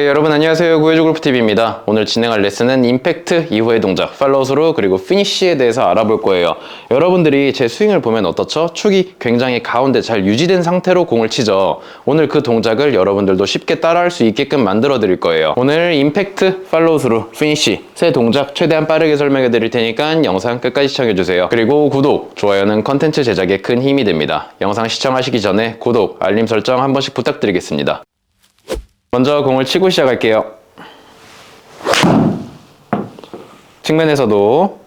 네, 여러분 안녕하세요. 구해줘 골프TV입니다. 오늘 진행할 레슨은 임팩트 이후의 동작, 팔로우스루 그리고 피니쉬에 대해서 알아볼 거예요. 여러분들이 제 스윙을 보면 어떻죠? 축이 굉장히 가운데 잘 유지된 상태로 공을 치죠. 오늘 그 동작을 여러분들도 쉽게 따라할 수 있게끔 만들어 드릴 거예요. 오늘 임팩트, 팔로우스루, 피니쉬 세 동작 최대한 빠르게 설명해 드릴 테니까 영상 끝까지 시청해 주세요. 그리고 구독, 좋아요는 컨텐츠 제작에 큰 힘이 됩니다. 영상 시청하시기 전에 구독, 알림 설정 한 번씩 부탁드리겠습니다. 먼저 공을 치고 시작할게요. 측면에서도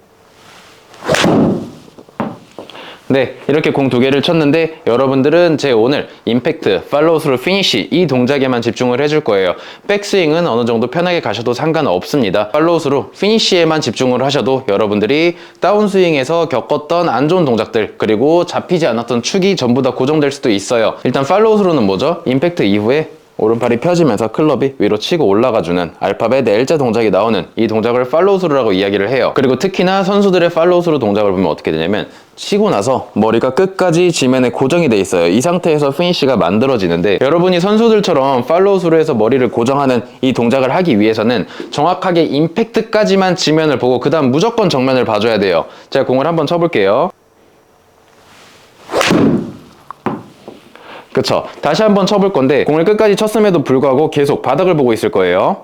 네, 이렇게 공 두 개를 쳤는데 여러분들은 제 오늘 임팩트, 팔로우스루, 피니쉬 이 동작에만 집중을 해줄 거예요. 백스윙은 어느 정도 편하게 가셔도 상관없습니다. 팔로우스루, 피니쉬에만 집중을 하셔도 여러분들이 다운스윙에서 겪었던 안 좋은 동작들 그리고 잡히지 않았던 축이 전부 다 고정될 수도 있어요. 일단 팔로우스루는 뭐죠? 임팩트 이후에 오른팔이 펴지면서 클럽이 위로 치고 올라가주는 알파벳 L자 동작이 나오는 이 동작을 팔로우스루라고 이야기를 해요. 그리고 특히나 선수들의 팔로우스루 동작을 보면 어떻게 되냐면 치고 나서 머리가 끝까지 지면에 고정이 돼 있어요. 이 상태에서 피니쉬가 만들어지는데 여러분이 선수들처럼 팔로우스루에서 머리를 고정하는 이 동작을 하기 위해서는 정확하게 임팩트까지만 지면을 보고 그 다음 무조건 정면을 봐줘야 돼요. 제가 공을 한번 쳐볼게요. 그쵸? 다시 한번 쳐볼 건데 공을 끝까지 쳤음에도 불구하고 계속 바닥을 보고 있을 거예요.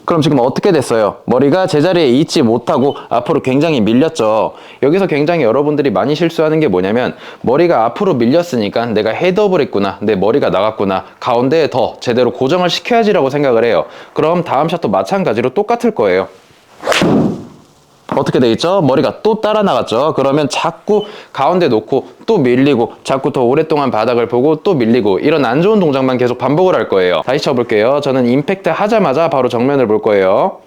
그럼 지금 어떻게 됐어요? 머리가 제자리에 있지 못하고 앞으로 굉장히 밀렸죠. 여기서 굉장히 여러분들이 많이 실수하는 게 뭐냐면 머리가 앞으로 밀렸으니까 내가 헤드업을 했구나, 내 머리가 나갔구나, 가운데에 더 제대로 고정을 시켜야지라고 생각을 해요. 그럼 다음 샷도 마찬가지로 똑같을 거예요. 어떻게 돼 있죠? 머리가 또 따라 나갔죠. 그러면 자꾸 가운데 놓고 또 밀리고 자꾸 더 오랫동안 바닥을 보고 또 밀리고 이런 안 좋은 동작만 계속 반복을 할 거예요. 다시 쳐볼게요. 저는 임팩트 하자마자 바로 정면을 볼 거예요.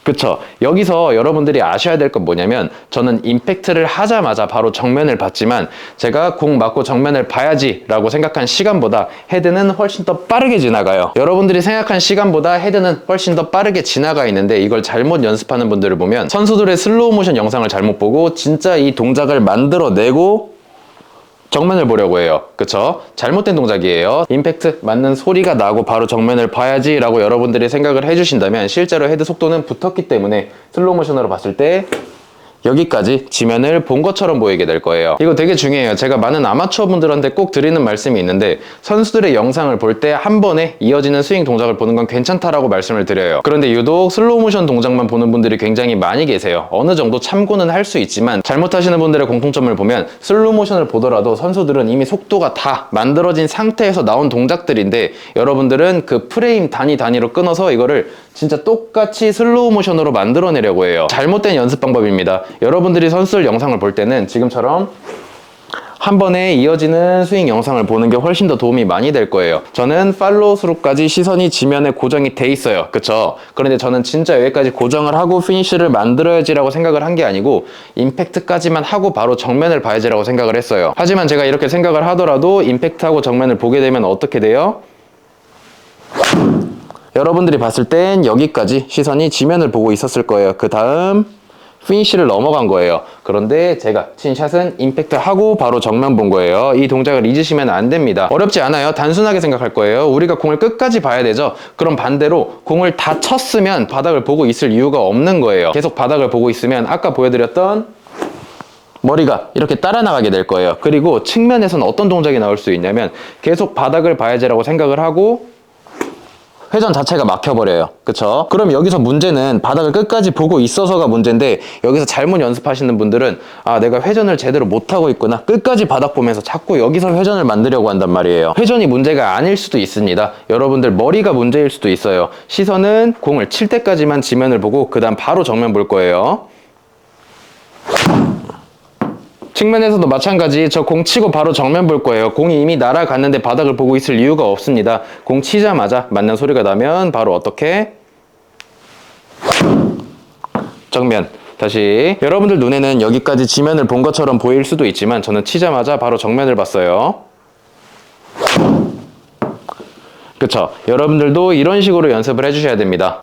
그쵸? 여기서 여러분들이 아셔야 될 건 뭐냐면 저는 임팩트를 하자마자 바로 정면을 봤지만 제가 공 맞고 정면을 봐야지 라고 생각한 시간보다 헤드는 훨씬 더 빠르게 지나가요. 여러분들이 생각한 시간보다 헤드는 훨씬 더 빠르게 지나가 있는데 이걸 잘못 연습하는 분들을 보면 선수들의 슬로우 모션 영상을 잘못 보고 진짜 이 동작을 만들어내고 정면을 보려고 해요. 그쵸? 잘못된 동작이에요. 임팩트 맞는 소리가 나고 바로 정면을 봐야지 라고 여러분들이 생각을 해주신다면 실제로 헤드 속도는 붙었기 때문에 슬로우 모션으로 봤을 때 여기까지 지면을 본 것처럼 보이게 될 거예요. 이거 되게 중요해요. 제가 많은 아마추어 분들한테 꼭 드리는 말씀이 있는데 선수들의 영상을 볼 때 한 번에 이어지는 스윙 동작을 보는 건 괜찮다라고 말씀을 드려요. 그런데 유독 슬로우 모션 동작만 보는 분들이 굉장히 많이 계세요. 어느 정도 참고는 할 수 있지만 잘못하시는 분들의 공통점을 보면 슬로우 모션을 보더라도 선수들은 이미 속도가 다 만들어진 상태에서 나온 동작들인데 여러분들은 그 프레임 단위로 끊어서 이거를 진짜 똑같이 슬로우 모션으로 만들어내려고 해요. 잘못된 연습 방법입니다. 여러분들이 선수들 영상을 볼 때는 지금처럼 한 번에 이어지는 스윙 영상을 보는 게 훨씬 더 도움이 많이 될 거예요. 저는 팔로우스루까지 시선이 지면에 고정이 돼 있어요. 그쵸? 그런데 저는 진짜 여기까지 고정을 하고 피니쉬를 만들어야지라고 생각을 한 게 아니고 임팩트까지만 하고 바로 정면을 봐야지라고 생각을 했어요. 하지만 제가 이렇게 생각을 하더라도 임팩트하고 정면을 보게 되면 어떻게 돼요? 여러분들이 봤을 땐 여기까지 시선이 지면을 보고 있었을 거예요. 그 다음 피니쉬를 넘어간 거예요. 그런데 제가 친 샷은 임팩트 하고 바로 정면 본 거예요. 이 동작을 잊으시면 안 됩니다. 어렵지 않아요. 단순하게 생각할 거예요. 우리가 공을 끝까지 봐야 되죠. 그럼 반대로 공을 다 쳤으면 바닥을 보고 있을 이유가 없는 거예요. 계속 바닥을 보고 있으면 아까 보여드렸던 머리가 이렇게 따라 나가게 될 거예요. 그리고 측면에서는 어떤 동작이 나올 수 있냐면 계속 바닥을 봐야지라고 생각을 하고 회전 자체가 막혀버려요. 그쵸? 그럼 여기서 문제는 바닥을 끝까지 보고 있어서가 문제인데 여기서 잘못 연습하시는 분들은 아, 내가 회전을 제대로 못하고 있구나. 끝까지 바닥 보면서 자꾸 여기서 회전을 만들려고 한단 말이에요. 회전이 문제가 아닐 수도 있습니다. 여러분들 머리가 문제일 수도 있어요. 시선은 공을 칠 때까지만 지면을 보고 그 다음 바로 정면 볼 거예요. 측면에서도 마찬가지. 저 공 치고 바로 정면 볼 거예요. 공이 이미 날아갔는데 바닥을 보고 있을 이유가 없습니다. 공 치자마자 맞는 소리가 나면 바로 어떻게? 정면. 다시. 여러분들 눈에는 여기까지 지면을 본 것처럼 보일 수도 있지만 저는 치자마자 바로 정면을 봤어요. 그쵸? 여러분들도 이런 식으로 연습을 해주셔야 됩니다.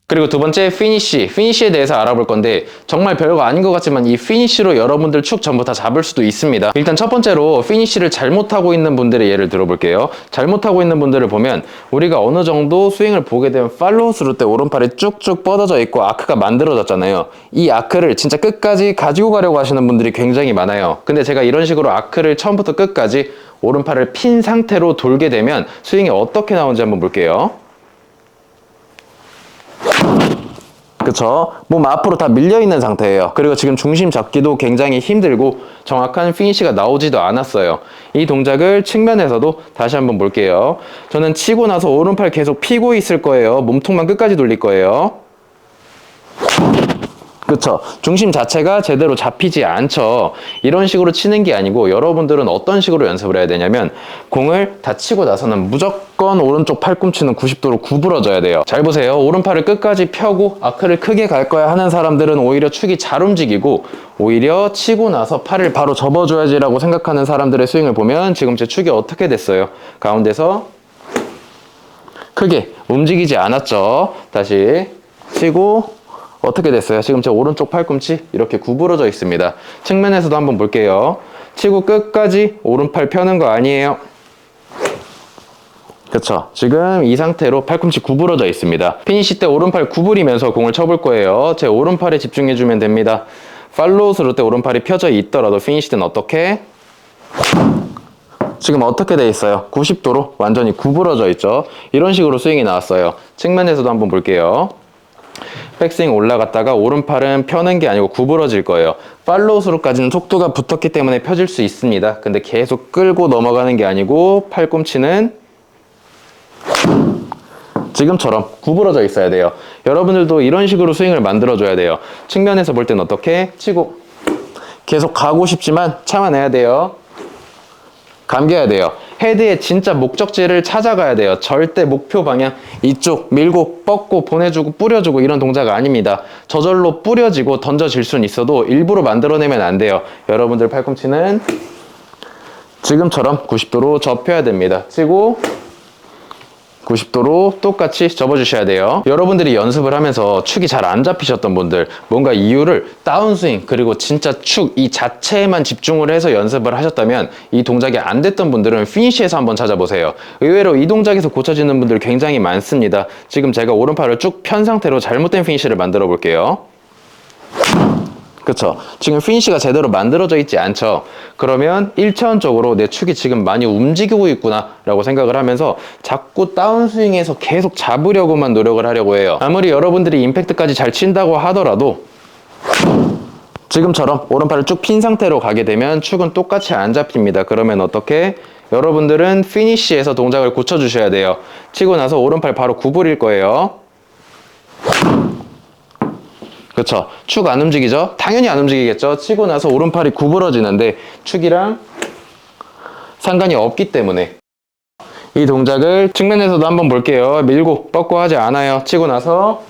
그리고 두 번째 피니쉬. 피니쉬에 대해서 알아볼 건데 정말 별거 아닌 것 같지만 이 피니쉬로 여러분들 축 전부 다 잡을 수도 있습니다. 일단 첫 번째로 피니쉬를 잘못하고 있는 분들의 예를 들어볼게요. 잘못하고 있는 분들을 보면 우리가 어느 정도 스윙을 보게 되면 팔로우 스루 때 오른팔이 쭉쭉 뻗어져 있고 아크가 만들어졌잖아요. 이 아크를 진짜 끝까지 가지고 가려고 하시는 분들이 굉장히 많아요. 근데 제가 이런 식으로 아크를 처음부터 끝까지 오른팔을 핀 상태로 돌게 되면 스윙이 어떻게 나오는지 한번 볼게요. 그쵸? 몸 앞으로 다 밀려있는 상태예요. 그리고 지금 중심 잡기도 굉장히 힘들고 정확한 피니쉬가 나오지도 않았어요. 이 동작을 측면에서도 다시 한번 볼게요. 저는 치고 나서 오른팔 계속 피고 있을 거예요. 몸통만 끝까지 돌릴 거예요. 그쵸? 중심 자체가 제대로 잡히지 않죠. 이런 식으로 치는 게 아니고 여러분들은 어떤 식으로 연습을 해야 되냐면 공을 다 치고 나서는 무조건 오른쪽 팔꿈치는 90도로 구부러져야 돼요. 잘 보세요. 오른팔을 끝까지 펴고 아크를 크게 갈 거야 하는 사람들은 오히려 축이 잘 움직이고 오히려 치고 나서 팔을 바로 접어줘야지 라고 생각하는 사람들의 스윙을 보면 지금 제 축이 어떻게 됐어요? 가운데서 크게 움직이지 않았죠. 다시 치고 어떻게 됐어요? 지금 제 오른쪽 팔꿈치 이렇게 구부러져 있습니다. 측면에서도 한번 볼게요. 치고 끝까지 오른팔 펴는 거 아니에요. 그쵸? 지금 이 상태로 팔꿈치 구부러져 있습니다. 피니쉬 때 오른팔 구부리면서 공을 쳐볼 거예요. 제 오른팔에 집중해주면 됩니다. 팔로우 스루 때 오른팔이 펴져 있더라도 피니쉬 때는 어떻게? 지금 어떻게 돼 있어요? 90도로 완전히 구부러져 있죠? 이런 식으로 스윙이 나왔어요. 측면에서도 한번 볼게요. 백스윙 올라갔다가 오른팔은 펴는 게 아니고 구부러질 거예요. 팔로우 스루까지는 속도가 붙었기 때문에 펴질 수 있습니다. 근데 계속 끌고 넘어가는 게 아니고 팔꿈치는 지금처럼 구부러져 있어야 돼요. 여러분들도 이런 식으로 스윙을 만들어줘야 돼요. 측면에서 볼 때는 어떻게? 치고 계속 가고 싶지만 참아내야 돼요. 감겨야 돼요. 헤드의 진짜 목적지를 찾아가야 돼요. 절대 목표 방향 이쪽 밀고 뻗고 보내주고 뿌려주고 이런 동작 아닙니다. 저절로 뿌려지고 던져질 수는 있어도 일부러 만들어내면 안 돼요. 여러분들 팔꿈치는 지금처럼 90도로 접혀야 됩니다. 치고 90도로 똑같이 접어주셔야 돼요. 여러분들이 연습을 하면서 축이 잘 안 잡히셨던 분들, 뭔가 이유를 다운스윙 그리고 진짜 축 이 자체에만 집중을 해서 연습을 하셨다면 이 동작이 안 됐던 분들은 피니쉬에서 한번 찾아보세요. 의외로 이 동작에서 고쳐지는 분들 굉장히 많습니다. 지금 제가 오른팔을 쭉 편 상태로 잘못된 피니쉬를 만들어 볼게요. 그쵸? 지금 피니쉬가 제대로 만들어져 있지 않죠? 그러면 1차원적으로 내 축이 지금 많이 움직이고 있구나 라고 생각을 하면서 자꾸 다운스윙에서 계속 잡으려고만 노력을 하려고 해요. 아무리 여러분들이 임팩트까지 잘 친다고 하더라도 지금처럼 오른팔을 쭉 핀 상태로 가게 되면 축은 똑같이 안 잡힙니다. 그러면 어떻게? 여러분들은 피니쉬에서 동작을 고쳐주셔야 돼요. 치고 나서 오른팔 바로 구부릴 거예요. 그쵸? 축 안 움직이죠? 당연히 안 움직이겠죠? 치고 나서 오른팔이 구부러지는데 축이랑 상관이 없기 때문에 이 동작을 측면에서도 한번 볼게요. 밀고 뻗고 하지 않아요. 치고 나서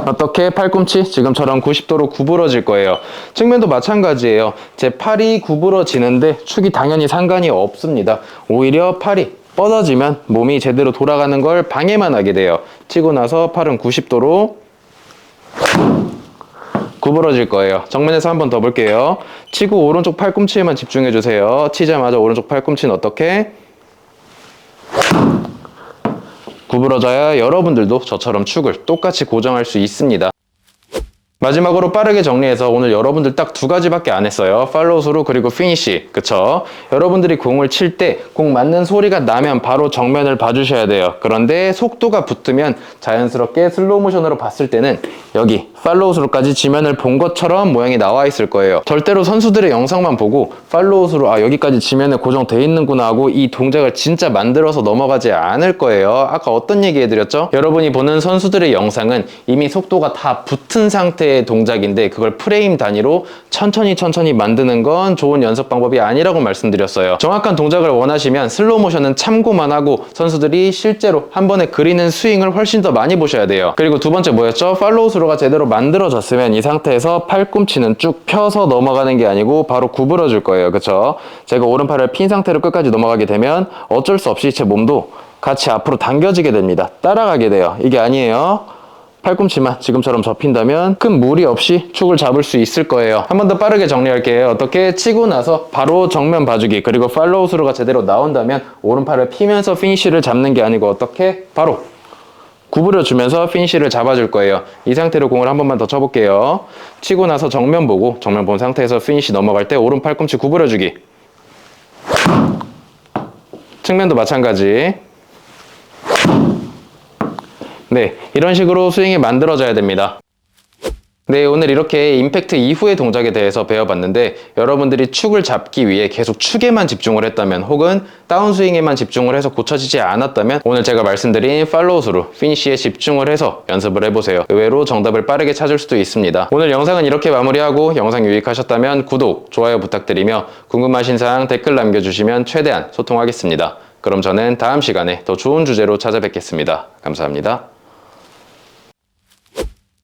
어떻게? 팔꿈치 지금처럼 90도로 구부러질 거예요. 측면도 마찬가지예요. 제 팔이 구부러지는데 축이 당연히 상관이 없습니다. 오히려 팔이 뻗어지면 몸이 제대로 돌아가는 걸 방해만 하게 돼요. 치고 나서 팔은 90도로 구부러질 거예요. 정면에서 한 번 더 볼게요. 치고 오른쪽 팔꿈치에만 집중해 주세요. 치자마자 오른쪽 팔꿈치는 어떻게? 구부러져야 여러분들도 저처럼 축을 똑같이 고정할 수 있습니다. 마지막으로 빠르게 정리해서 오늘 여러분들 딱 두 가지밖에 안 했어요. 팔로우 스루 그리고 피니쉬. 그쵸? 여러분들이 공을 칠 때 공 맞는 소리가 나면 바로 정면을 봐주셔야 돼요. 그런데 속도가 붙으면 자연스럽게 슬로우 모션으로 봤을 때는 여기 팔로우 스루까지 지면을 본 것처럼 모양이 나와 있을 거예요. 절대로 선수들의 영상만 보고 팔로우 스루 여기까지 지면에 고정돼 있는구나 하고 이 동작을 진짜 만들어서 넘어가지 않을 거예요. 아까 어떤 얘기 해드렸죠? 여러분이 보는 선수들의 영상은 이미 속도가 다 붙은 상태의 동작인데 그걸 프레임 단위로 천천히 만드는 건 좋은 연습 방법이 아니라고 말씀드렸어요. 정확한 동작을 원하시면 슬로우 모션은 참고만 하고 선수들이 실제로 한 번에 그리는 스윙을 훨씬 더 많이 보셔야 돼요. 그리고 두 번째 뭐였죠? 팔로우 스루가 제대로 만들어졌으면 이 상태에서 팔꿈치는 쭉 펴서 넘어가는 게 아니고 바로 구부러질 거예요. 그쵸? 제가 오른팔을 핀 상태로 끝까지 넘어가게 되면 어쩔 수 없이 제 몸도 같이 앞으로 당겨지게 됩니다. 따라가게 돼요. 이게 아니에요. 팔꿈치만 지금처럼 접힌다면 큰 무리 없이 축을 잡을 수 있을 거예요. 한 번 더 빠르게 정리할게요. 어떻게 치고 나서 바로 정면 봐주기, 그리고 팔로우 스루가 제대로 나온다면 오른팔을 피면서 피니쉬를 잡는 게 아니고 어떻게 바로 구부려주면서 피니쉬를 잡아줄 거예요. 이 상태로 공을 한 번만 더 쳐볼게요. 치고 나서 정면 보고, 정면 본 상태에서 피니쉬 넘어갈 때 오른 팔꿈치 구부려주기. 측면도 마찬가지. 네, 이런 식으로 스윙이 만들어져야 됩니다. 네, 오늘 이렇게 임팩트 이후의 동작에 대해서 배워봤는데, 여러분들이 축을 잡기 위해 계속 축에만 집중을 했다면, 혹은 다운스윙에만 집중을 해서 고쳐지지 않았다면, 오늘 제가 말씀드린 팔로우 스루, 피니쉬에 집중을 해서 연습을 해보세요. 의외로 정답을 빠르게 찾을 수도 있습니다. 오늘 영상은 이렇게 마무리하고, 영상 유익하셨다면 구독, 좋아요 부탁드리며, 궁금하신 사항 댓글 남겨주시면 최대한 소통하겠습니다. 그럼 저는 다음 시간에 더 좋은 주제로 찾아뵙겠습니다. 감사합니다.